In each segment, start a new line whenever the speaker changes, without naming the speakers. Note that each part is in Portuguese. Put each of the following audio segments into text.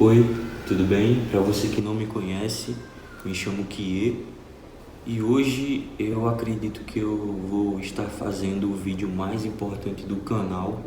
Oi, tudo bem? Para você que não me conhece, me chamo Kie e hoje eu acredito que eu vou estar fazendo o vídeo mais importante do canal,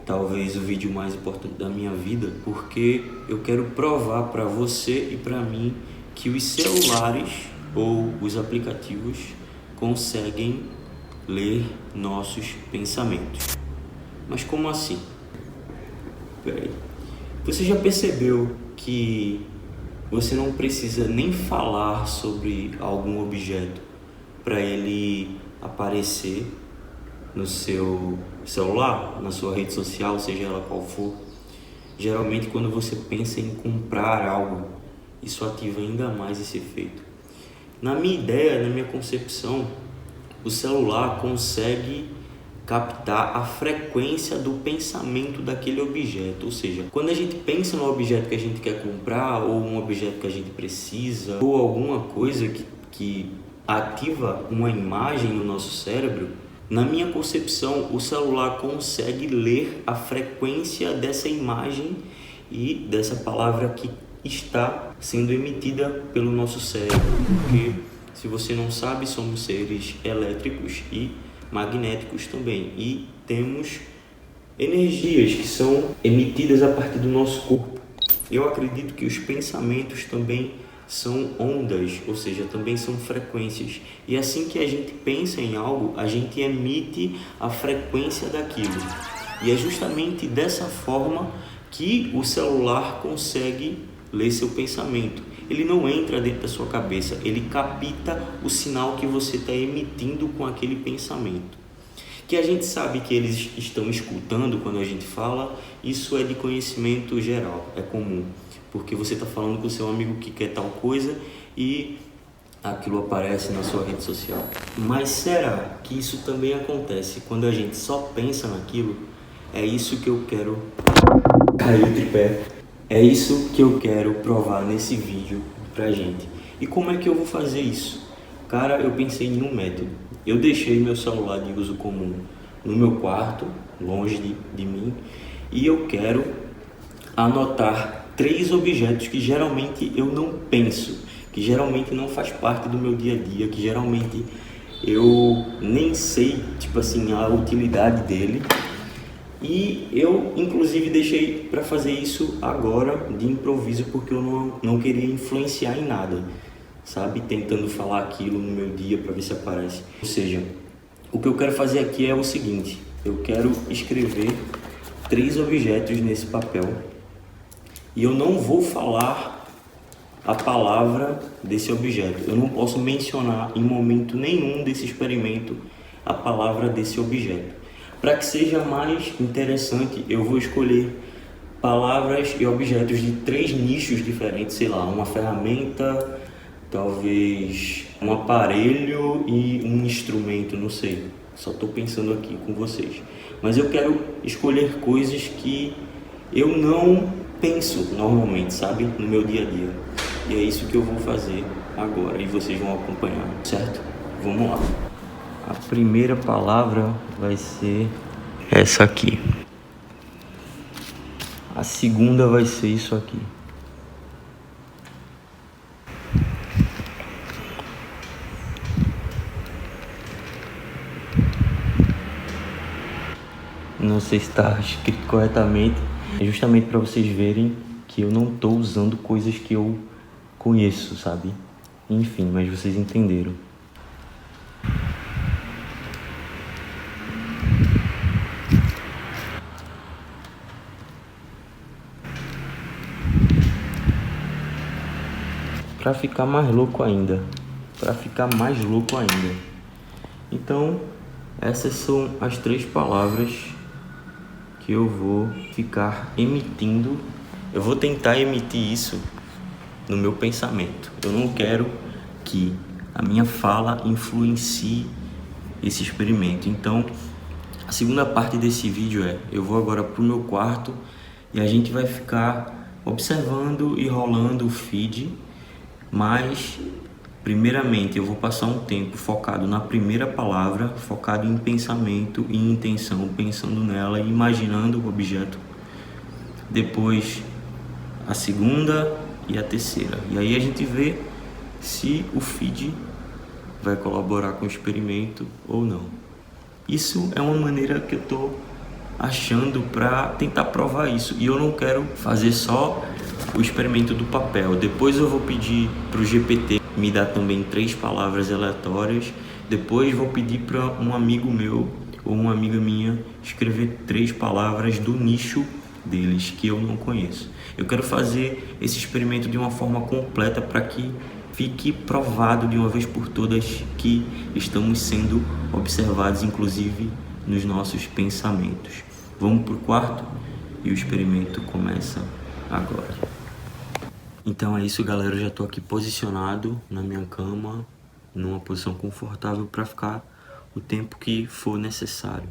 talvez o vídeo mais importante da minha vida, porque eu quero provar para você e para mim que os celulares ou os aplicativos conseguem ler nossos pensamentos. Mas como assim? Peraí. Você já percebeu que você não precisa nem falar sobre algum objeto para ele aparecer no seu celular, na sua rede social, seja ela qual for? Geralmente, quando você pensa em comprar algo, isso ativa ainda mais esse efeito. Na minha ideia, na minha concepção, o celular consegue captar a frequência do pensamento daquele objeto, ou seja, quando a gente pensa no objeto que a gente quer comprar ou um objeto que a gente precisa ou alguma coisa que ativa uma imagem no nosso cérebro, na minha concepção o celular consegue ler a frequência dessa imagem e dessa palavra que está sendo emitida pelo nosso cérebro, porque se você não sabe, somos seres elétricos e magnéticos também, e temos energias que são emitidas a partir do nosso corpo. Eu acredito que os pensamentos também são ondas, ou seja, também são frequências, e assim que a gente pensa em algo, a gente emite a frequência daquilo, e é justamente dessa forma que o celular consegue ler seu pensamento. Ele não entra dentro da sua cabeça, ele capta o sinal que você está emitindo com aquele pensamento. Que a gente sabe que eles estão escutando quando a gente fala, isso é de conhecimento geral, é comum. Porque você está falando com o seu amigo que quer tal coisa e aquilo aparece na sua rede social. Mas será que isso também acontece quando a gente só pensa naquilo? É isso que eu quero... Caiu o tripé. É isso que eu quero provar nesse vídeo pra gente. E como é que eu vou fazer isso? Cara, eu pensei em um método. Eu deixei meu celular de uso comum no meu quarto, longe de mim, e eu quero anotar 3 objetos que geralmente eu não penso, que geralmente não faz parte do meu dia a dia, que geralmente eu nem sei, tipo assim, a utilidade dele. E eu, inclusive, deixei para fazer isso agora de improviso, porque eu não queria influenciar em nada, sabe? Tentando falar aquilo no meu dia para ver se aparece. Ou seja, o que eu quero fazer aqui é o seguinte: eu quero escrever 3 objetos nesse papel e eu não vou falar a palavra desse objeto. Eu não posso mencionar em momento nenhum desse experimento a palavra desse objeto. Para que seja mais interessante, eu vou escolher palavras e objetos de 3 nichos diferentes, sei lá, uma ferramenta, talvez um aparelho e um instrumento, não sei. Só estou pensando aqui com vocês. Mas eu quero escolher coisas que eu não penso normalmente, sabe? No meu dia a dia. E é isso que eu vou fazer agora e vocês vão acompanhar, certo? Vamos lá. A primeira palavra vai ser essa aqui. A segunda vai ser isso aqui. Não sei se está escrito corretamente. É justamente para vocês verem que eu não estou usando coisas que eu conheço, sabe? Enfim, mas vocês entenderam. Para ficar mais louco ainda. Então, essas são as 3 palavras que eu vou ficar emitindo. Eu vou tentar emitir isso no meu pensamento. Eu não quero que a minha fala influencie esse experimento. Então, a segunda parte desse vídeo eu vou agora pro meu quarto e a gente vai ficar observando e rolando o feed, mas primeiramente eu vou passar um tempo focado na primeira palavra, focado em pensamento e intenção, pensando nela e imaginando o objeto. Depois a segunda e a terceira. E aí a gente vê se o feed vai colaborar com o experimento ou não. Isso é uma maneira que eu tô achando para tentar provar isso. E eu não quero fazer só o experimento do papel. Depois eu vou pedir para o GPT me dar também 3 palavras aleatórias. Depois vou pedir para um amigo meu ou uma amiga minha escrever 3 palavras do nicho deles que eu não conheço. Eu quero fazer esse experimento de uma forma completa para que fique provado de uma vez por todas que estamos sendo observados, inclusive nos nossos pensamentos. Vamos para o quarto e o experimento começa agora. Então é isso, galera. Eu já estou aqui posicionado na minha cama, numa posição confortável para ficar o tempo que for necessário.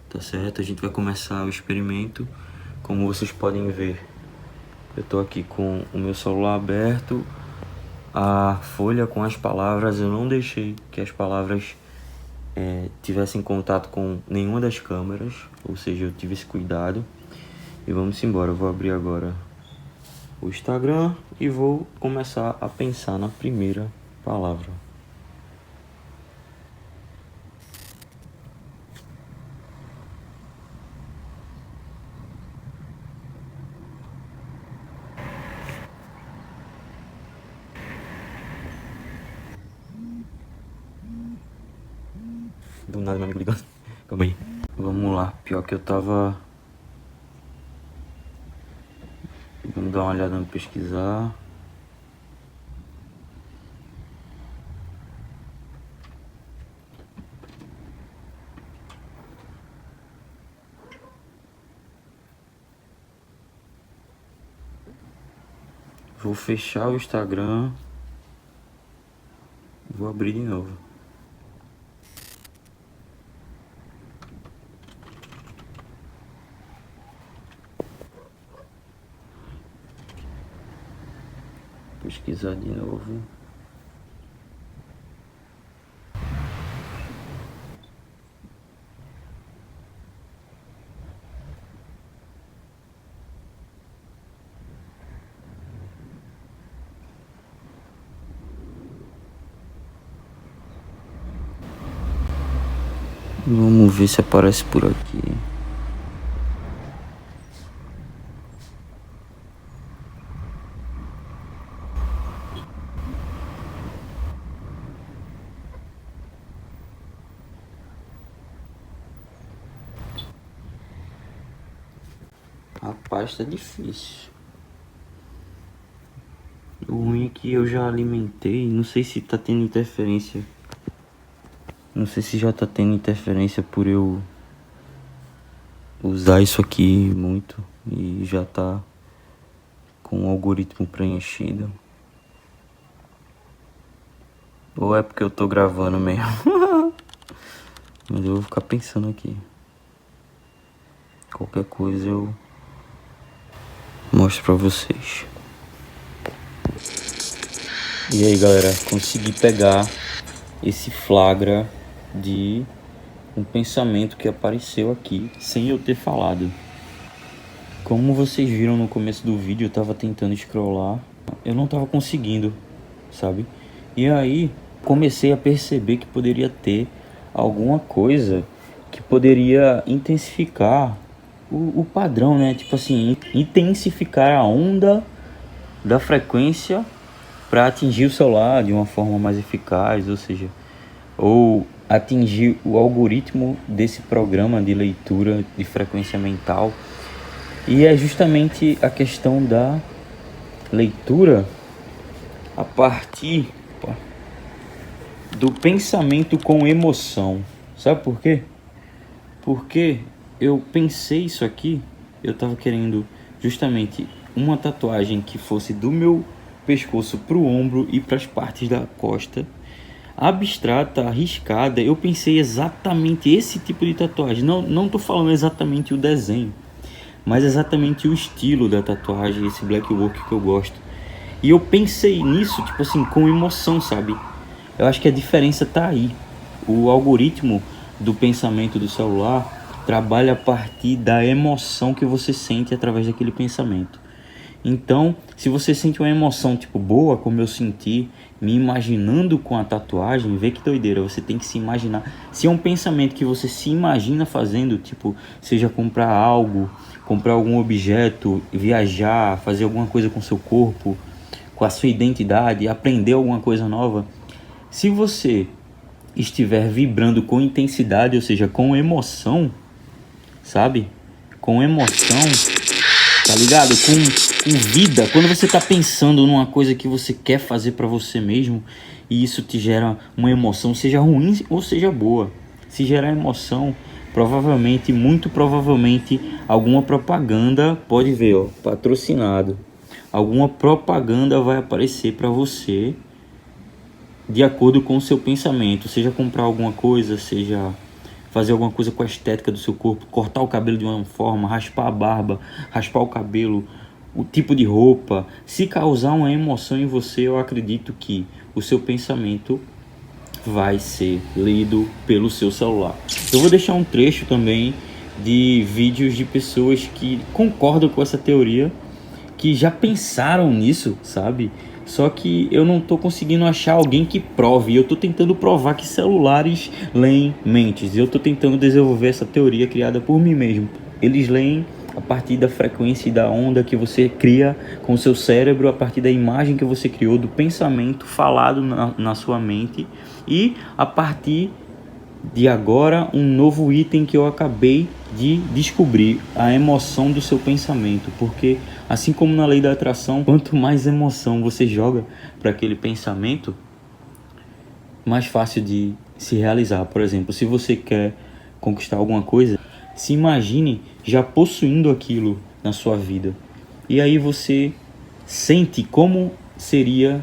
Tá certo? A gente vai começar o experimento. Como vocês podem ver, eu estou aqui com o meu celular aberto, a folha com as palavras. Eu não deixei que as palavras tivessem contato com nenhuma das câmeras, ou seja, eu tive esse cuidado. E vamos embora. Eu vou abrir agora o Instagram e vou começar a pensar na primeira palavra. Do nada meu amigo ligando. Calma aí. Vamos lá. Pior que eu tava... Vamos dar uma olhada no pesquisar. Vou fechar o Instagram. Vou abrir de novo. Pesquisar de novo. Vamos ver se aparece por aqui. Rapaz, tá difícil. O ruim é que eu já alimentei. Não sei se tá tendo interferência. Não sei se já tá tendo interferência por eu usar isso aqui muito e já tá com o algoritmo preenchido. Ou é porque eu tô gravando mesmo. Mas eu vou ficar pensando aqui. Qualquer coisa eu mostro pra vocês. E aí, galera, consegui pegar esse flagra de um pensamento que apareceu aqui sem eu ter falado. Como vocês viram no começo do vídeo, eu tava tentando scrollar, eu não tava conseguindo, sabe? E aí comecei a perceber que poderia ter alguma coisa que poderia intensificar o padrão, né? Tipo assim, intensificar a onda da frequência para atingir o celular de uma forma mais eficaz, ou seja, ou atingir o algoritmo desse programa de leitura de frequência mental. E é justamente a questão da leitura a partir do pensamento com emoção. Sabe por quê? Porque eu pensei isso aqui, eu tava querendo justamente uma tatuagem que fosse do meu pescoço pro ombro e para as partes da costa, abstrata, arriscada. Eu pensei exatamente esse tipo de tatuagem. Não tô falando exatamente o desenho, mas exatamente o estilo da tatuagem, esse black work que eu gosto. E eu pensei nisso, tipo assim, com emoção, sabe? Eu acho que a diferença tá aí. O algoritmo do pensamento do celular trabalha a partir da emoção que você sente através daquele pensamento. Então, se você sente uma emoção tipo boa, como eu senti, me imaginando com a tatuagem, vê que doideira, você tem que se imaginar. Se é um pensamento que você se imagina fazendo, tipo, seja comprar algo, comprar algum objeto, viajar, fazer alguma coisa com seu corpo, com a sua identidade, aprender alguma coisa nova, se você estiver vibrando com intensidade, ou seja, com emoção, sabe? Com emoção, tá ligado? Com vida. Quando você tá pensando numa coisa que você quer fazer pra você mesmo e isso te gera uma emoção, seja ruim ou seja boa. Se gerar emoção, provavelmente, muito provavelmente, alguma propaganda, pode ver, ó, patrocinado. Alguma propaganda vai aparecer pra você de acordo com o seu pensamento, seja comprar alguma coisa, seja fazer alguma coisa com a estética do seu corpo, cortar o cabelo de uma forma, raspar a barba, raspar o cabelo, o tipo de roupa. Se causar uma emoção em você, eu acredito que o seu pensamento vai ser lido pelo seu celular. Eu vou deixar um trecho também de vídeos de pessoas que concordam com essa teoria, que já pensaram nisso, sabe? Só que eu não tô conseguindo achar alguém que prove. Eu tô tentando provar que celulares leem mentes. Eu tô tentando desenvolver essa teoria criada por mim mesmo. Eles leem a partir da frequência e da onda que você cria com o seu cérebro, a partir da imagem que você criou, do pensamento falado na sua mente, e a partir de agora um novo item que eu acabei de descobrir, a emoção do seu pensamento, porque assim como na lei da atração, quanto mais emoção você joga para aquele pensamento, mais fácil de se realizar. Por exemplo, se você quer conquistar alguma coisa, se imagine já possuindo aquilo na sua vida, e aí você sente como seria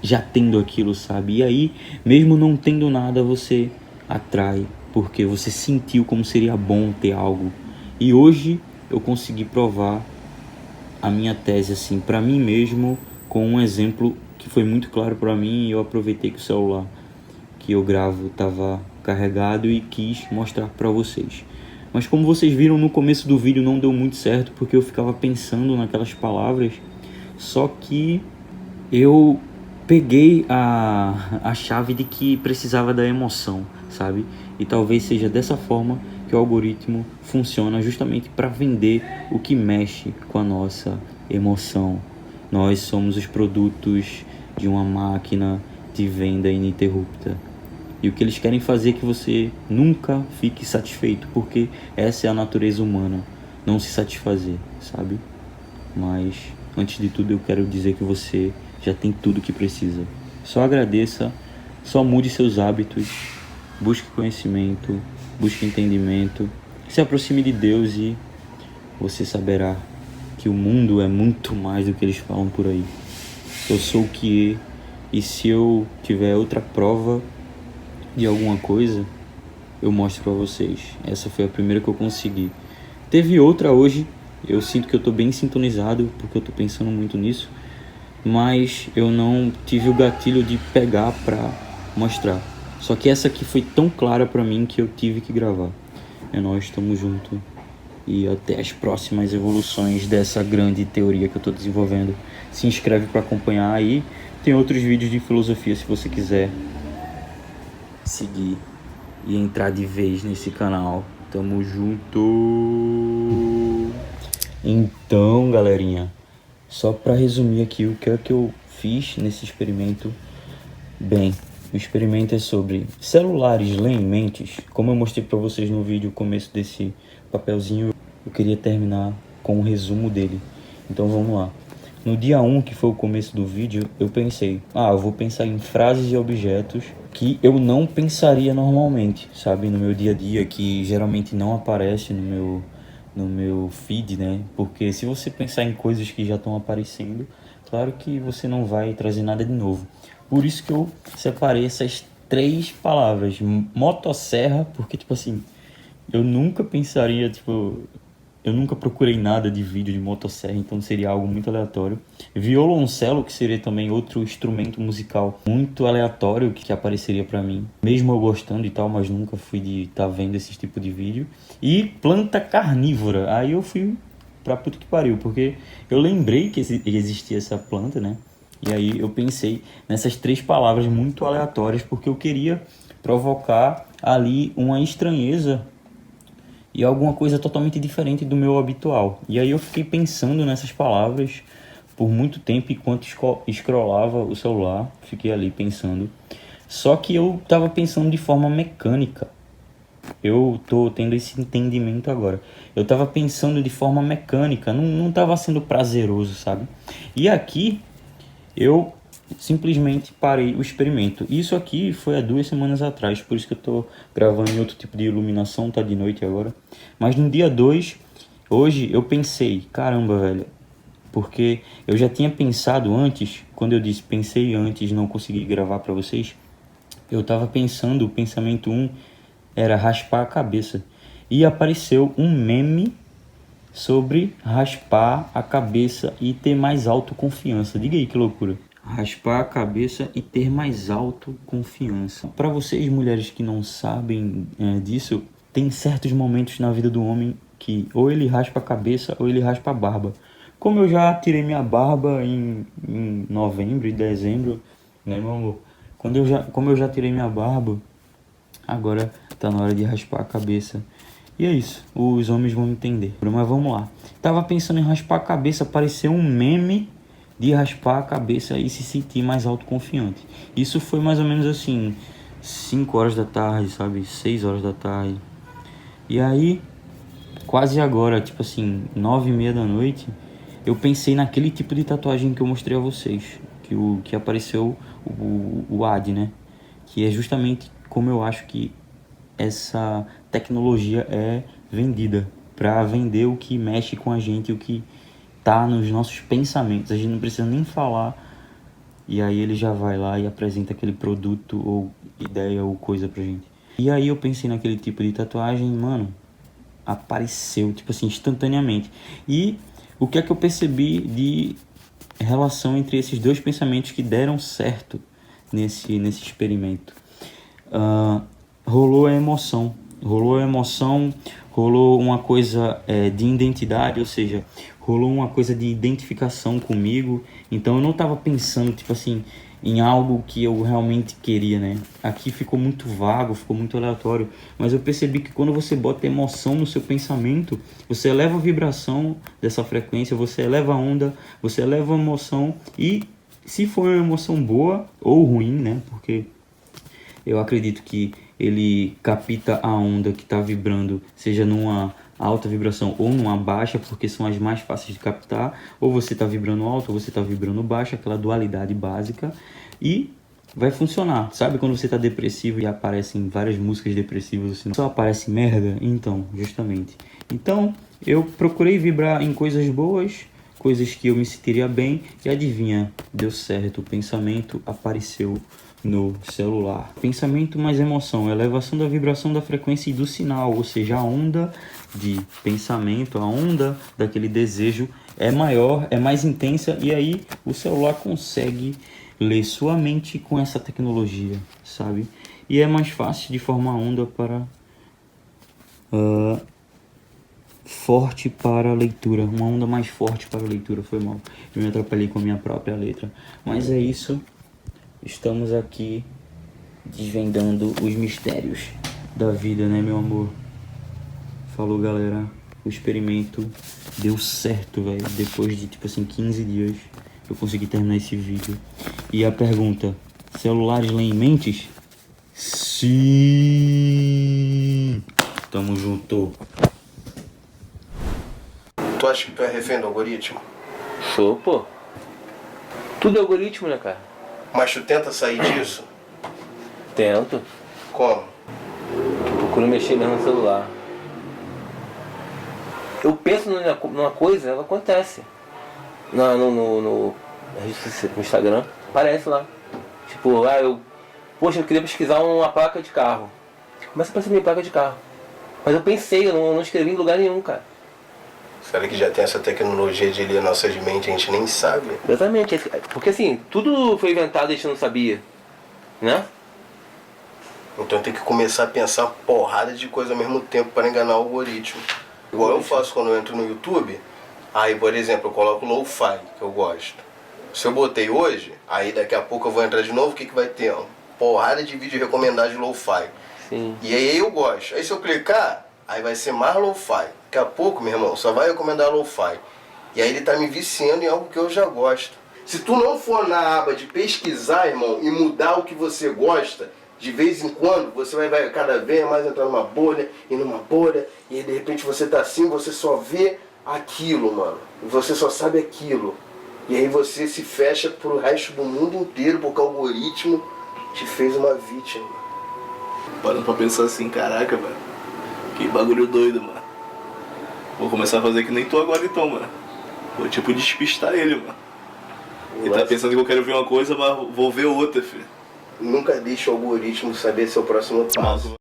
já tendo aquilo, sabe? E aí, mesmo não tendo nada, você atrai, porque você sentiu como seria bom ter algo. E hoje eu consegui provar a minha tese assim para mim mesmo, com um exemplo que foi muito claro para mim, e eu aproveitei que o celular que eu gravo estava carregado e quis mostrar para vocês. Mas como vocês viram no começo do vídeo, não deu muito certo porque eu ficava pensando naquelas palavras, só que eu peguei a chave de que precisava da emoção, sabe? E talvez seja dessa forma que o algoritmo funciona, justamente para vender o que mexe com a nossa emoção. Nós somos os produtos de uma máquina de venda ininterrupta. E o que eles querem fazer é que você nunca fique satisfeito, porque essa é a natureza humana, não se satisfazer, sabe? Mas antes de tudo eu quero dizer que você já tem tudo que precisa. Só agradeça, só mude seus hábitos, busque conhecimento, busque entendimento, se aproxime de Deus e você saberá que o mundo é muito mais do que eles falam por aí. Eu sou o que é, e se eu tiver outra prova de alguma coisa, eu mostro pra vocês. Essa foi a primeira que eu consegui. Teve outra hoje, eu sinto que eu tô bem sintonizado, porque eu tô pensando muito nisso, mas eu não tive o gatilho de pegar pra mostrar. Só que essa aqui foi tão clara pra mim que eu tive que gravar. É nóis, estamos juntos. E até as próximas evoluções dessa grande teoria que eu tô desenvolvendo. Se inscreve pra acompanhar aí. Tem outros vídeos de filosofia se você quiser seguir e entrar de vez nesse canal. Tamo junto. Então, galerinha, só para resumir aqui o que é que eu fiz nesse experimento. Bem, o experimento é sobre celulares leem mentes. Como eu mostrei para vocês no vídeo, o começo desse papelzinho, eu queria terminar com um resumo dele. Então vamos lá. No dia 1, que foi o começo do vídeo, eu pensei, eu vou pensar em frases e objetos que eu não pensaria normalmente, sabe? No meu dia a dia, que geralmente não aparece no meu feed, né? Porque se você pensar em coisas que já estão aparecendo, claro que você não vai trazer nada de novo. Por isso que eu separei essas 3 palavras. Motosserra, porque, tipo assim, eu nunca pensaria, eu nunca procurei nada de vídeo de motosserra, então seria algo muito aleatório. Violoncelo, que seria também outro instrumento musical muito aleatório que apareceria pra mim, mesmo eu gostando e tal, mas nunca fui de estar vendo esse tipo de vídeo. E planta carnívora, aí eu fui
pra puta que pariu, porque eu lembrei que existia essa planta, né? E aí eu pensei nessas 3 palavras muito aleatórias, porque eu queria provocar ali uma estranheza e alguma coisa totalmente diferente do meu habitual. E aí eu fiquei pensando nessas palavras por muito tempo enquanto scrollava o celular, fiquei ali pensando. Só que eu tava pensando de forma mecânica. Eu tô tendo esse entendimento agora. Eu tava pensando de forma mecânica, não tava sendo prazeroso, sabe? E aqui eu simplesmente parei o experimento. Isso aqui foi há 2 semanas atrás, por isso que eu tô gravando em outro tipo de iluminação, tá de noite agora. Mas no dia 2, hoje eu pensei, caramba, velho, porque eu já tinha pensado antes, quando eu disse pensei antes, não consegui gravar pra vocês, eu tava pensando, o pensamento 1 era raspar a cabeça. E apareceu um meme sobre raspar a cabeça e ter mais autoconfiança. Diga aí que loucura. Raspar a cabeça e ter mais autoconfiança. Para vocês, mulheres que não sabem disso, tem certos momentos na vida do homem que ou ele raspa a cabeça ou ele raspa a barba. Como eu já tirei minha barba em novembro e dezembro, né, meu amor? Como eu já tirei minha barba, agora tá na hora de raspar a cabeça. E é isso, os homens vão entender. Mas vamos lá. Tava pensando em raspar a cabeça, apareceu um meme de raspar a cabeça e se sentir mais autoconfiante. Isso foi mais ou menos assim, 5 horas da tarde, sabe? 6 horas da tarde. E aí, quase agora, tipo assim, 9h30 da noite, eu pensei naquele tipo de tatuagem que eu mostrei a vocês. Que apareceu o ad, né? Que é justamente como eu acho que essa tecnologia é vendida, para vender o que mexe com a gente, o que tá nos nossos pensamentos. A gente não precisa nem falar, e aí ele já vai lá e apresenta aquele produto ou ideia ou coisa pra gente. E aí eu pensei naquele tipo de tatuagem, mano, apareceu, tipo assim, instantaneamente. E o que é que eu percebi de relação entre esses 2 pensamentos que deram certo nesse experimento? Rolou a emoção, rolou uma coisa de identidade, ou seja, rolou uma coisa de identificação comigo. Então eu não estava pensando, tipo assim, em algo que eu realmente queria, né? Aqui ficou muito vago, ficou muito aleatório, mas eu percebi que quando você bota emoção no seu pensamento, você eleva a vibração dessa frequência, você eleva a onda, você eleva a emoção, e se for uma emoção boa ou ruim, né? Porque eu acredito que ele capta a onda que está vibrando, seja numa alta vibração ou numa baixa, porque são as mais fáceis de captar. Ou você está vibrando alto, ou você está vibrando baixo, aquela dualidade básica. E vai funcionar. Sabe quando você está depressivo e aparecem várias músicas depressivas, assim, só aparece merda? Então, justamente. Então, eu procurei vibrar em coisas boas, coisas que eu me sentiria bem, e adivinha, deu certo, o pensamento apareceu no celular. Pensamento mais emoção, elevação da vibração da frequência e do sinal, ou seja, a onda de pensamento, a onda daquele desejo é maior, é mais intensa, e aí o celular consegue ler sua mente com essa tecnologia, sabe? E é mais fácil de formar onda para forte para a leitura, uma onda mais forte para a leitura. Foi mal, eu me atrapalhei com a minha própria letra, mas é isso. Estamos aqui desvendando os mistérios da vida, né, meu amor? Falou, galera. O experimento deu certo, velho. Depois de, tipo assim, 15 dias, eu consegui terminar esse vídeo. E a pergunta: celulares leem mentes? Sim! Tamo junto.
Tu acha que tu é refém do algoritmo?
Sou, pô. Tudo é algoritmo, né, cara?
Mas tu tenta sair disso?
Tento.
Como?
Procuro mexer mesmo no celular. Eu penso numa coisa, ela acontece. No Instagram, aparece lá. Tipo, poxa, eu queria pesquisar uma placa de carro. Começa a aparecer minha placa de carro. Mas eu pensei, eu não escrevi em lugar nenhum, cara.
Será que já tem essa tecnologia de ler nossas mentes, a gente nem sabe?
Exatamente. Porque assim, tudo foi inventado e a gente não sabia. Né?
Então tem que começar a pensar uma porrada de coisa ao mesmo tempo para enganar o algoritmo. Igual eu faço quando eu entro no YouTube, Aí, por exemplo, eu coloco lo-fi, que eu gosto. Se eu botei hoje, aí daqui a pouco eu vou entrar de novo, o que vai ter? Uma porrada de vídeo recomendado de lo-fi.
Sim.
E aí eu gosto. Aí se eu clicar, aí vai ser mais lo-fi. Daqui a pouco, meu irmão, só vai recomendar lo-fi. E aí ele tá me viciando em algo que eu já gosto. Se tu não for na aba de pesquisar, irmão, e mudar o que você gosta, de vez em quando, você vai cada vez mais entrar numa bolha, e aí de repente você tá assim, você só vê aquilo, mano. Você só sabe aquilo. E aí você se fecha pro resto do mundo inteiro, porque o algoritmo te fez uma vítima.
Parando pra pensar assim, caraca, mano. Que bagulho doido, mano. Vou começar a fazer que nem tu agora então, mano. Vou tipo despistar ele, mano. Ele tá pensando que eu quero ver uma coisa, mas vou ver outra, filho.
Nunca deixe o algoritmo saber seu próximo passo.